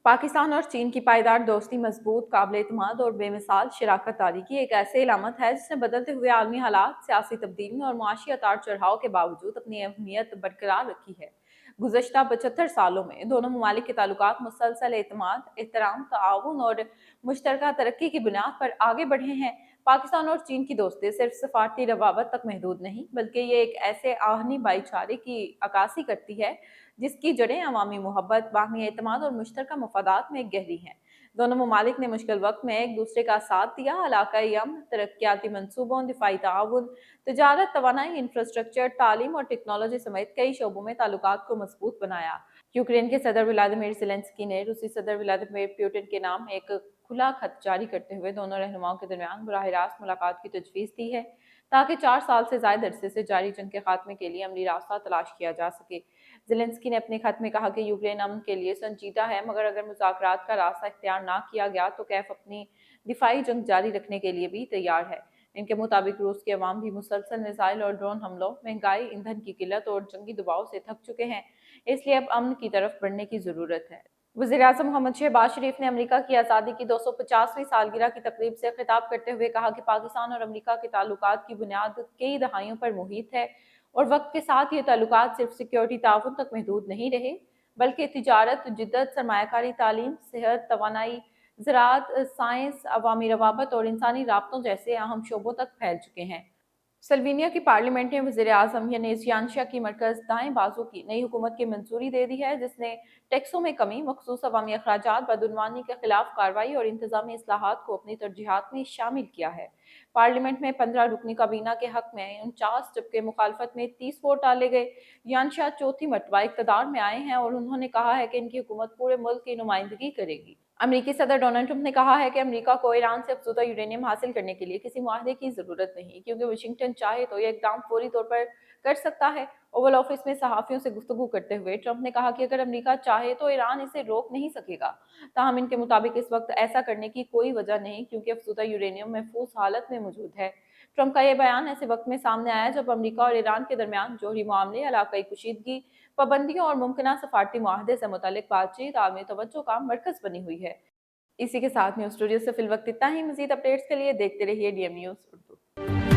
पाकिस्तान और चीन की पायदार दोस्ती मजबूत, काबिल-एतमाद और बेमिसाल शराकत दारी की एक ऐसी अलामत है जिसने बदलते हुए आलमी हालात, सियासी तब्दीलियों और मुआशी उतार-चढ़ाव के बावजूद अपनी अहमियत बरकरार रखी है। गुज़श्ता 75 सालों में दोनों ममालिक के ताल्लुकात मुसलसल एतमाद, एहतराम, ताउन और मुश्तरका तरक्की की बुनियाद पर आगे बढ़े हैं। पाकिस्तान और चीन की दोस्ती सिर्फ सफारती रवाबत तक महदूद नहीं, बल्कि ये एक ऐसे आहनी भाईचारे की अक्कासी करती है जिसकी जड़ें अवामी मोहब्बत, बाहमी एतमाद और मुश्तरका मफादात में गहरी हैं। दोनों ममालिक ने मुश्किल वक्त में एक दूसरे का साथ दिया, इलाकाई अमन, तरक्याती मनसूबों, दिफाई ताउन, तजारत, तवानाई, इंफ्रास्ट्रक्चर, तालीम और टेक्नोलॉजी समेत कई शोबों में ताल्लुकात को मजबूत बनाया। यूक्रेन के सदर व्लादिमीर ज़ेलेंस्की ने रूसी सदर व्लादिमीर पुतिन के नाम एक खुला खत जारी करते हुए दोनों रहनुमाओं के दरमियान बराह रास्त मुलाकात की तजवीज़ दी है, ताकि 4 साल से ज़ायद अरसे से जारी जंग के खात्मे के लिए अमली रास्ता तलाश किया जा सके। ज़ेलेंस्की ने अपने खत में कहा कि यूक्रेन अमन के लिए संजीदा है, मगर अगर मुज़ाकरात का रास्ता इख्तियार ना किया गया तो कैफ अपनी दिफाई जंग जारी रखने के लिए भी तैयार है। इनके मुताबिक रूस के अवाम भी मुसलसल मिसाइल और ड्रोन हमलों, महंगाई, ईंधन की किल्लत और जंगी दबाव से थक चुके हैं, इसलिए अब अमन की तरफ बढ़ने की ज़रूरत है। वज़ीर-ए-आज़म मोहम्मद शहबाज शरीफ ने अमेरिका की आज़ादी की 250वीं सालगिरह की तकरीब से खिताब करते हुए कहा कि पाकिस्तान और अमेरिका के ताल्लुकात की बुनियाद कई दहाइयों पर मुहित है और वक्त के साथ ये ताल्लुकात सिर्फ सिक्योरिटी ताउन तक महदूद नहीं रहे, बल्कि तिजारत, जिद्दत, सरमायाकारी, तालीम, सेहत, तवानाई, ज़राअत, साइंस, अवामी रवाबत और इंसानी राबतों जैसे अहम शोबों तक फैल चुके हैं। सल्वीनिया की पार्लियामेंट ने वज़ीर-ए-आज़म यानी की मरकज़ दाएं बाजू की नई हुकूमत की मंजूरी दे दी है, जिसने टैक्सों में कमी, मखसूस अवामी अखराजात, बदउनवानी के खिलाफ कार्रवाई और इंतजामी इस्लाहात को अपनी तरजीहात में शामिल किया है। पार्लियामेंट में 15 रुकनी काबीना के हक में 49 जबकि मुखालफत में 30 वोट डाले गए। यानशाह चौथी मरतबा इक़्तिदार में आए हैं और उन्होंने कहा है कि इनकी हुकूमत पूरे मुल्क की नुमाइंदगी करेगी। अमेरिकी सदर डोनाल्ड ट्रंप ने कहा है कि अमेरिका को ईरान से अफज़ूदा यूरेनियम हासिल करने के लिए किसी मुआहदे की ज़रूरत नहीं, क्योंकि वाशिंगटन चाहे तो यह इक़दाम फौरी तौर पर कर सकता है। ओवल ऑफिस में सहाफ़ियों से गुफ्तगू करते हुए ट्रंप ने कहा कि अगर अमेरिका चाहे तो ईरान इसे रोक नहीं सकेगा। ताहम इनके मुताबिक इस वक्त ऐसा करने की कोई वजह नहीं, क्योंकि अफज़ूदा यूरेनियम महफूज हालत में मौजूद है। ट्रंप का यह बयान ऐसे वक्त में सामने आया जब अमेरिका और ईरान के दरमियान जोहरी मामले, इलाकाई कशीदगी, पाबंदियों और मुमकिन सफारती मुआहदे से मुतल्लिक बातचीत आलमी तवज्जो का मरकज़ बनी हुई है। इसी के साथ न्यूज़ स्टूडियो से फिल वक्त इतना ही। मज़ीद अपडेट्स के लिए देखते रहिए डीएम न्यूज़ उर्दू।